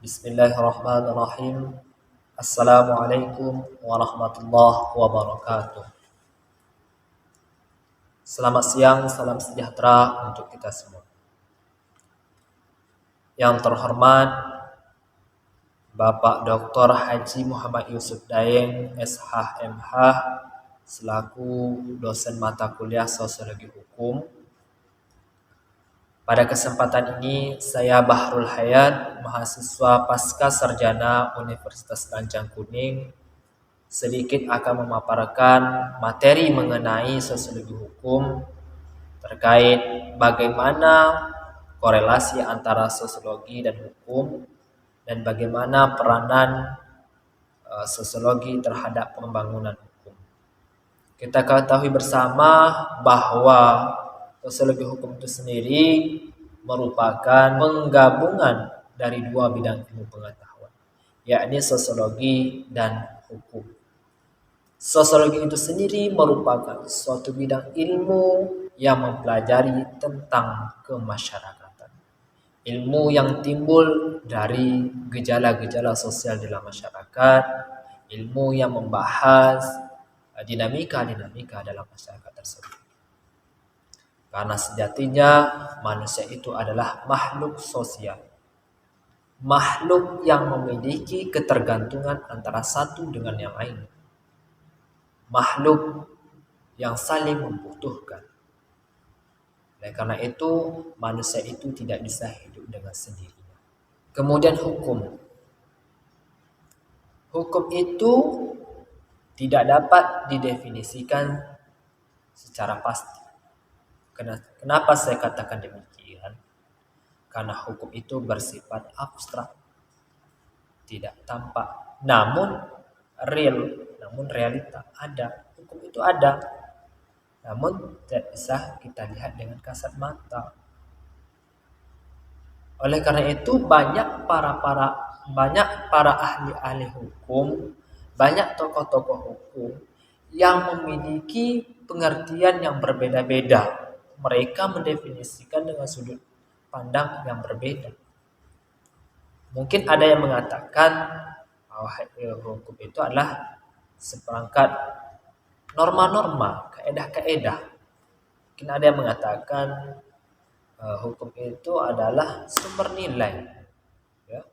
Bismillahirrahmanirrahim. Assalamualaikum warahmatullahi wabarakatuh. Selamat siang, salam sejahtera untuk kita semua. Yang terhormat Bapak Dr. Haji Muhammad Yusuf Daeng, SH.MH, selaku dosen mata kuliah Sosiologi Hukum. Pada kesempatan ini, saya Bahrul Hayat, mahasiswa pasca sarjana Universitas Lancang Kuning, sedikit akan memaparkan materi mengenai sosiologi hukum terkait bagaimana korelasi antara sosiologi dan hukum dan bagaimana peranan sosiologi terhadap pembangunan hukum. Kita ketahui bersama bahwa sosiologi hukum itu sendiri merupakan penggabungan dari dua bidang ilmu pengetahuan, yakni sosiologi dan hukum. Sosiologi itu sendiri merupakan suatu bidang ilmu yang mempelajari tentang kemasyarakatan. Ilmu yang timbul dari gejala-gejala sosial dalam masyarakat, ilmu yang membahas dinamika-dinamika dalam masyarakat tersebut. Karena sejatinya manusia itu adalah makhluk sosial. Makhluk yang memiliki ketergantungan antara satu dengan yang lain. Makhluk yang saling membutuhkan. Oleh karena itu, manusia itu tidak bisa hidup dengan sendirinya. Kemudian hukum. Hukum itu tidak dapat didefinisikan secara pasti. Kenapa saya katakan demikian? Karena hukum itu bersifat abstrak, tidak tampak, namun real, namun realita ada. Hukum itu ada, namun tidak bisa kita lihat dengan kasat mata. Oleh karena itu banyak para ahli-ahli hukum, banyak tokoh-tokoh hukum yang memiliki pengertian yang berbeda-beda. Mereka mendefinisikan dengan sudut pandang yang berbeda. Mungkin ada yang mengatakan bahwa hukum itu adalah seperangkat norma-norma, kaedah-kaedah. Mungkin ada yang mengatakan hukum itu adalah sumber nilai, ya,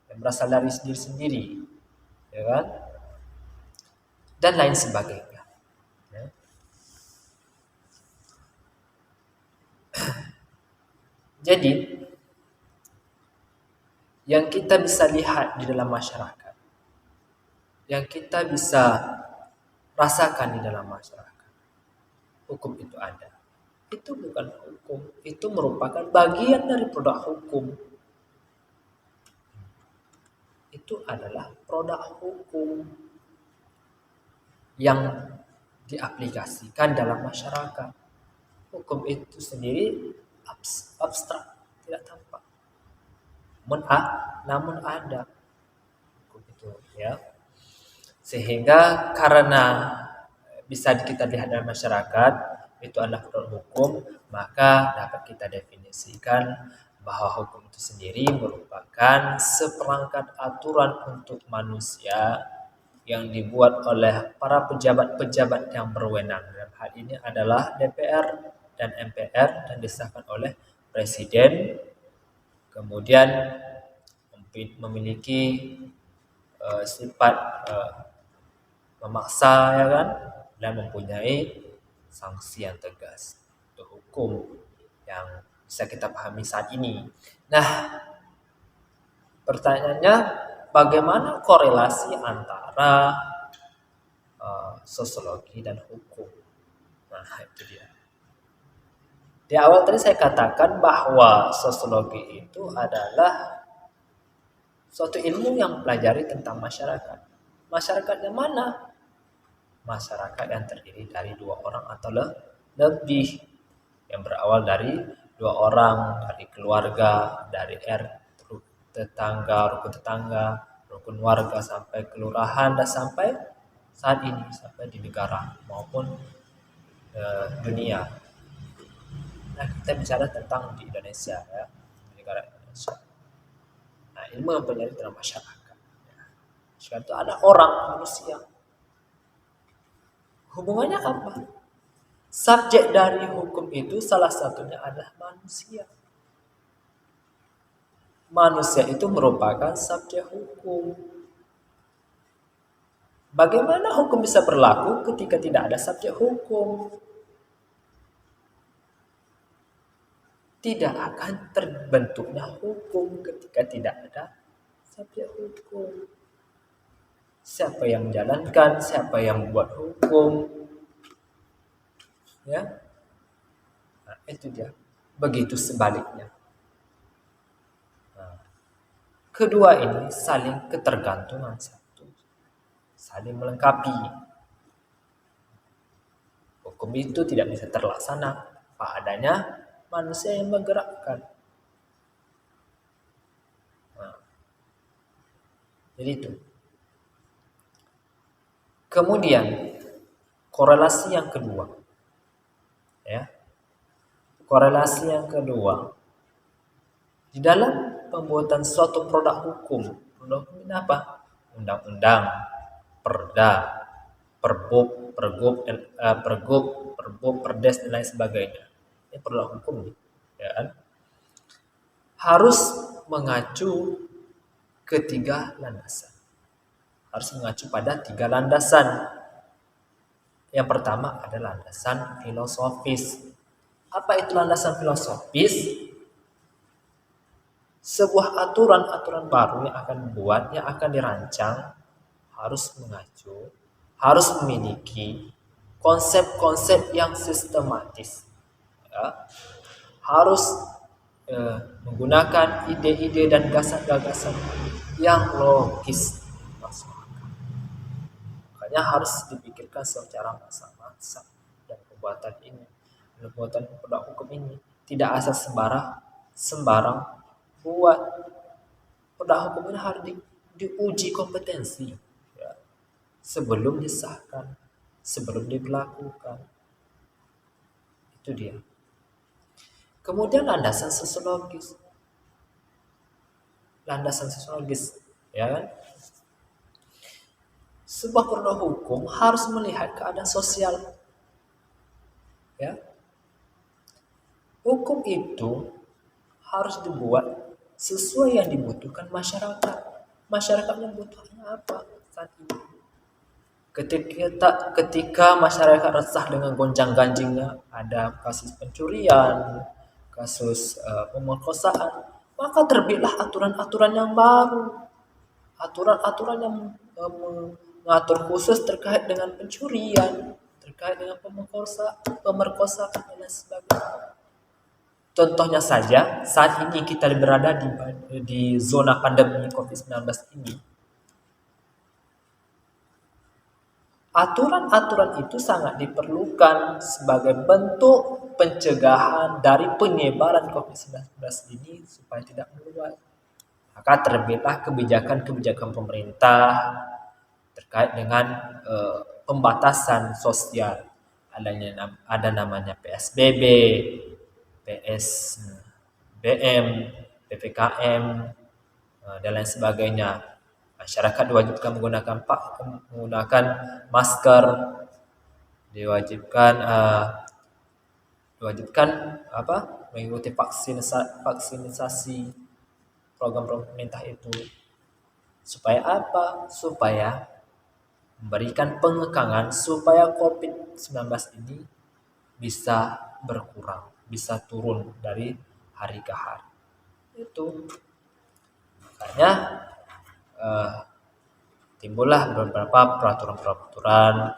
yang berasal dari diri sendiri, ya kan? Dan lain sebagainya. Ya. Jadi, yang kita bisa lihat di dalam masyarakat, yang kita bisa rasakan di dalam masyarakat, hukum itu ada. Itu bukan hukum, itu merupakan bagian dari produk hukum. Itu adalah produk hukum yang diaplikasikan dalam masyarakat. Hukum itu sendiri abstrak, tidak tampak. Namun ada hukum itu, ya. Sehingga karena bisa kita lihat dalam masyarakat itu adalah produk hukum, maka dapat kita definisikan bahwa hukum itu sendiri merupakan seperangkat aturan untuk manusia yang dibuat oleh para pejabat-pejabat yang berwenang. Dalam hal ini adalah DPR dan MPR dan disahkan oleh Presiden, kemudian memiliki sifat memaksa, ya kan, dan mempunyai sanksi yang tegas. Itu hukum yang bisa kita pahami saat ini. Nah, pertanyaannya, bagaimana korelasi antara sosiologi dan hukum? Nah, itu dia. Di awal tadi saya katakan bahwa sosiologi itu adalah suatu ilmu yang mempelajari tentang masyarakat. Masyarakat yang mana? Masyarakat yang terdiri dari dua orang atau lebih, yang berawal dari dua orang, dari keluarga, dari tetangga, rukun warga, sampai kelurahan, dan sampai saat ini, sampai di negara maupun dunia. Nah, kita bicara tentang di Indonesia, ya, negara Indonesia. Nah, ilmu yang mempelajari tentang masyarakat. Masyarakat itu ada orang, manusia. Hubungannya apa? Subjek dari hukum itu salah satunya adalah manusia. Manusia itu merupakan subjek hukum. Bagaimana hukum bisa berlaku ketika tidak ada subjek hukum? Tidak akan terbentuknya hukum ketika tidak ada subjek hukum. Siapa yang menjalankan, siapa yang membuat hukum, ya, nah, itu dia. Begitu sebaliknya. Nah, kedua ini saling ketergantungan satu, saling melengkapi. Hukum itu tidak bisa terlaksana apa adanya manusia yang menggerakkan. Nah, jadi itu. Kemudian korelasi yang kedua, ya, korelasi yang kedua di dalam pembuatan suatu produk hukum ini apa? Undang-undang, perda, perbub, perdes dan lain sebagainya. Ini produk hukum nih, ya kan? Harus mengacu ketiga landasan. Harus mengacu pada 3 landasan. Yang pertama adalah landasan filosofis. Apa itu landasan filosofis? Sebuah aturan-aturan baru yang akan dibuat, yang akan dirancang harus mengacu, harus memiliki konsep-konsep yang sistematis, ya. Harus menggunakan ide-ide dan gagasan-gagasan yang logis. Makanya harus dipikirkan secara matang-matang dan pembuatan produk hukum ini tidak asal sembarang buat. Produk hukum ini harus diuji kompetensi, ya, sebelum disahkan, sebelum diberlakukan. Itu dia. Kemudian landasan sosiologis. Landasan sosiologis, ya kan? Sebuah produk hukum harus melihat keadaan sosial. Ya. Hukum itu harus dibuat sesuai yang dibutuhkan masyarakat. Masyarakatnya butuhnya apa saat ini? Ketika masyarakat resah dengan gonjang-ganjingnya, ada kasus pencurian, kasus pemerkosaan, maka terbitlah aturan-aturan yang baru. Aturan-aturan yang mengatur khusus terkait dengan pencurian, terkait dengan pemerkosaan dan lain sebagainya. Contohnya saja, saat ini kita berada di zona pandemi COVID-19 ini. Aturan-aturan itu sangat diperlukan sebagai bentuk pencegahan dari penyebaran COVID-19 ini supaya tidak meluas. Maka terbitlah kebijakan-kebijakan pemerintah terkait dengan pembatasan sosial. Ada namanya PSBB, PSBM, PPKM, dan lain sebagainya. Masyarakat diwajibkan menggunakan masker, diwajibkan mengikuti vaksinasi program pemerintah itu. Supaya apa? Supaya memberikan pengekangan supaya COVID-19 ini bisa berkurang, bisa turun dari hari ke hari. Itu makanya timbullah beberapa peraturan-peraturan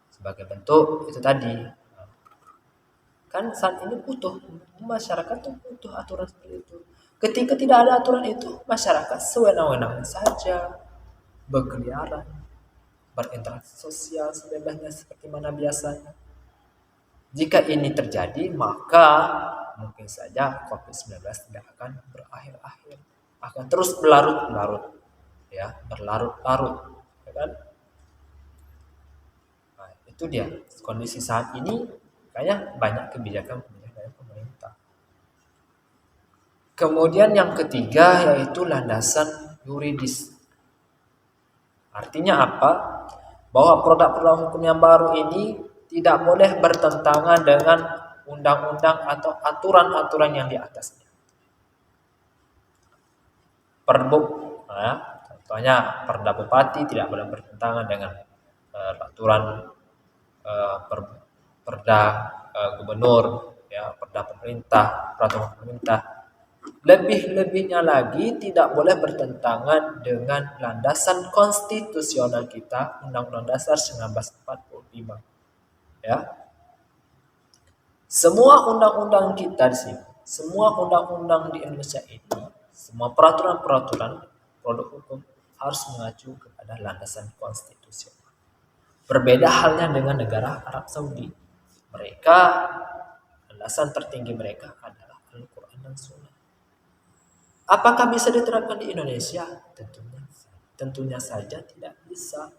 sebagai bentuk itu tadi. Kan saat ini masyarakat tuh butuh aturan seperti itu. Ketika tidak ada aturan itu, masyarakat sewenang-wenangnya saja berkeliaran, berinteraksi sosial sebebasnya seperti mana biasanya. Jika ini terjadi, maka mungkin saja COVID-19 tidak akan berakhir-akhir, akan terus berlarut-larut, ya, berlarut-larut, ya kan? Nah, itu dia kondisi saat ini. Kayaknya banyak kebijakan dari pemerintah. Kemudian yang ketiga yaitu landasan yuridis. Artinya apa? Bahwa produk-produk hukum yang baru ini tidak boleh bertentangan dengan undang-undang atau aturan-aturan yang di atasnya. Perbuk, contohnya Perda Bupati tidak boleh bertentangan dengan aturan Perda Gubernur, ya, Perda pemerintah, peraturan pemerintah. Lebih-lebihnya lagi tidak boleh bertentangan dengan landasan konstitusional kita, Undang-Undang Dasar 1945. Ya. Semua undang-undang kita di sini, semua undang-undang di Indonesia ini, semua peraturan-peraturan produk hukum harus mengacu kepada landasan konstitusional. Berbeda halnya dengan negara Arab Saudi. Mereka, landasan tertinggi mereka adalah Al-Quran dan Sunnah. Apakah bisa diterapkan di Indonesia? Tentunya saja tidak bisa.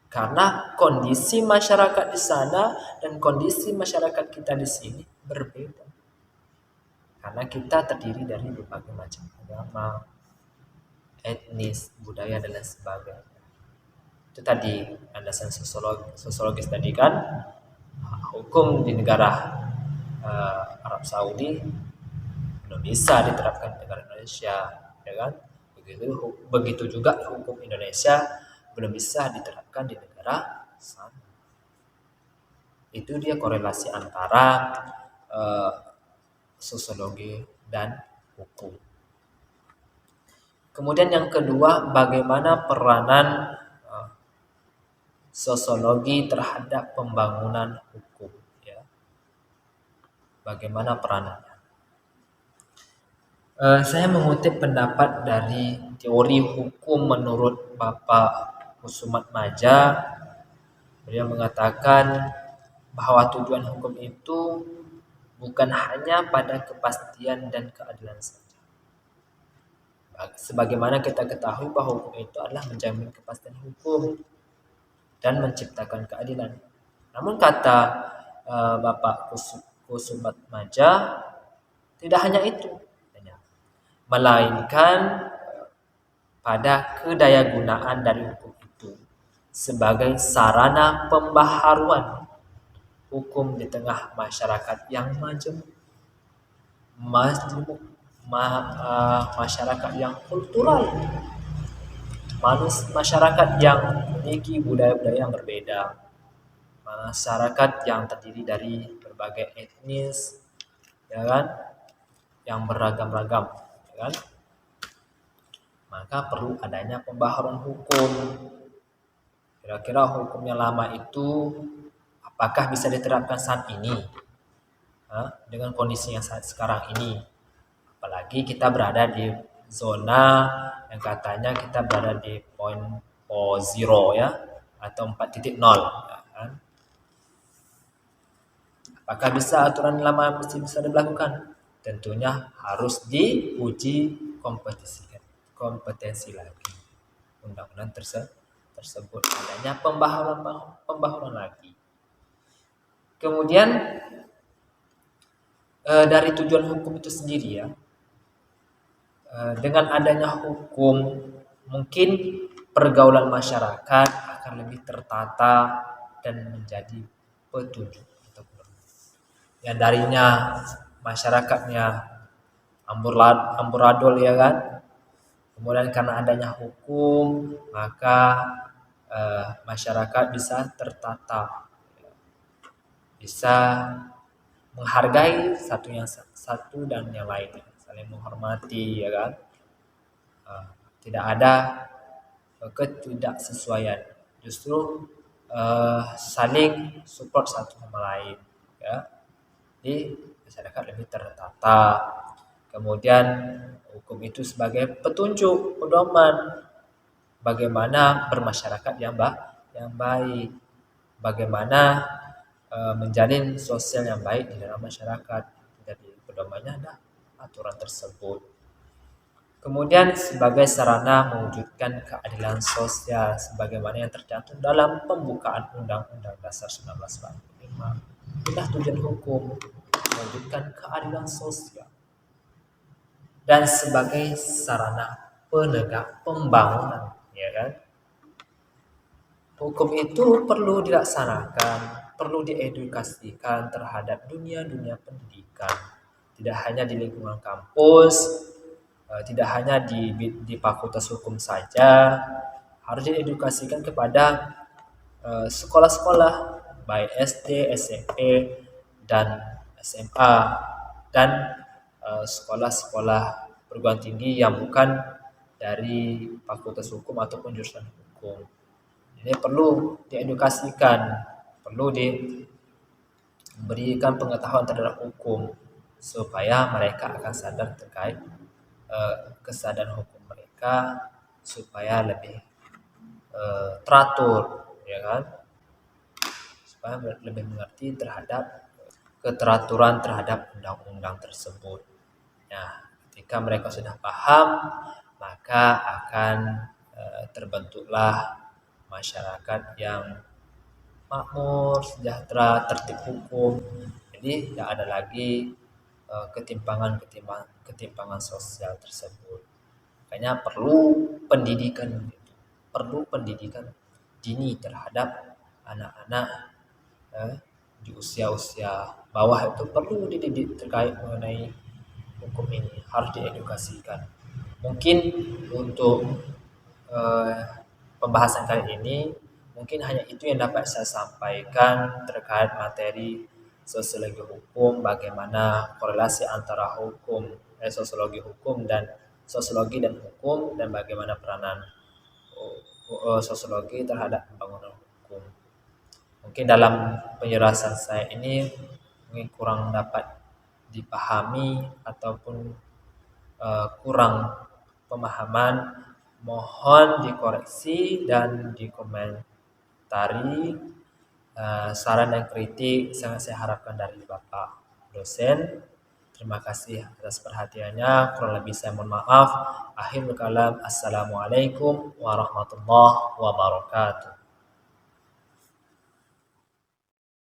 Karena kondisi masyarakat di sana dan kondisi masyarakat kita di sini berbeda. Karena kita terdiri dari berbagai macam agama, etnis, budaya, dan lain sebagainya. Itu tadi landasan sosiologis tadi kan. Hukum di negara Arab Saudi belum bisa diterapkan di negara Indonesia, ya kan? Begitu juga hukum Indonesia belum bisa diterapkan di negara sana. Itu dia korelasi antara sosiologi dan hukum. Kemudian yang kedua, bagaimana peranan sosiologi terhadap pembangunan hukum, ya. Bagaimana peranannya? Saya mengutip pendapat dari teori hukum menurut Bapak Kusumat Maja. Beliau mengatakan bahwa tujuan hukum itu bukan hanya pada kepastian dan keadilan saja. Sebagaimana kita ketahui bahwa hukum itu adalah menjamin kepastian hukum dan menciptakan keadilan. Namun kata Bapak Kusumat Maja, tidak hanya itu, melainkan pada kedayagunaan dari hukum itu sebagai sarana pembaharuan hukum di tengah masyarakat yang majemuk, masyarakat yang kultural, masyarakat yang memiliki budaya-budaya yang berbeda, masyarakat yang terdiri dari berbagai etnis, ya kan, yang beragam-ragam, ya kan? Maka perlu adanya pembaharuan hukum. Kira-kira hukum yang lama itu apakah bisa diterapkan saat ini dengan kondisi yang saat sekarang ini? Apalagi kita berada di zona yang katanya kita berada di point zero, ya, atau 4.0, ya kan? Apakah bisa aturan lama mesti bisa dilakukan? Tentunya harus diuji kompetensi lagi undang-undang tersebut, adanya pembaharuan lagi. Kemudian dari tujuan hukum itu sendiri, ya, dengan adanya hukum mungkin pergaulan masyarakat akan lebih tertata dan menjadi petunjuk untuk yang darinya masyarakatnya amburadul, ya kan. Kemudian karena adanya hukum, maka masyarakat bisa tertata, bisa menghargai satu dan yang lain, saling menghormati, ya kan. Tidak ada ketidaksesuaian, justru saling support satu sama lain, ya. Di masyarakat lebih tertata. Kemudian hukum itu sebagai petunjuk, pedoman bagaimana bermasyarakat yang baik, bagaimana menjalin sosial yang baik di dalam masyarakat. Jadi pedomannya adalah aturan tersebut. Kemudian sebagai sarana mewujudkan keadilan sosial sebagaimana yang tercantum dalam pembukaan Undang-Undang Dasar 1945. Itulah tujuan hukum, mewujudkan keadilan sosial. dan sebagai sarana penegak pembangunan, ya kan? Hukum itu perlu dilaksanakan, perlu diedukasikan terhadap dunia-dunia pendidikan. Tidak hanya di lingkungan kampus, tidak hanya di fakultas hukum saja, harus diedukasikan kepada sekolah-sekolah, baik SD, SMP, dan SMA, dan sekolah-sekolah perguruan tinggi yang bukan dari fakultas hukum ataupun jurusan hukum. Ini perlu diedukasikan, perlu diberikan pengetahuan terhadap hukum supaya mereka akan sadar terkait kesadaran hukum mereka supaya lebih teratur, ya kan? Supaya lebih mengerti terhadap keteraturan terhadap undang-undang tersebut. Nah, ketika mereka sudah paham, maka akan terbentuklah masyarakat yang makmur, sejahtera, tertib hukum. Jadi tidak ada lagi ketimpangan sosial tersebut. Makanya perlu pendidikan dini terhadap anak-anak di usia-usia bawah itu perlu dididik terkait mengenai hukum ini, harus diedukasikan. Mungkin untuk pembahasan kali ini mungkin hanya itu yang dapat saya sampaikan terkait materi sosiologi hukum, bagaimana korelasi antara sosiologi hukum dan sosiologi dan hukum, dan bagaimana peranan sosiologi terhadap pembangunan hukum. Mungkin dalam penjelasan saya ini mungkin kurang dapat dipahami ataupun kurang pemahaman, mohon dikoreksi dan dikomentari. Saran dan kritik sangat saya harapkan dari Bapak dosen. Terima kasih atas perhatiannya. Kurang lebih saya mohon maaf. Akhirul kalam. Assalamualaikum warahmatullahi wabarakatuh.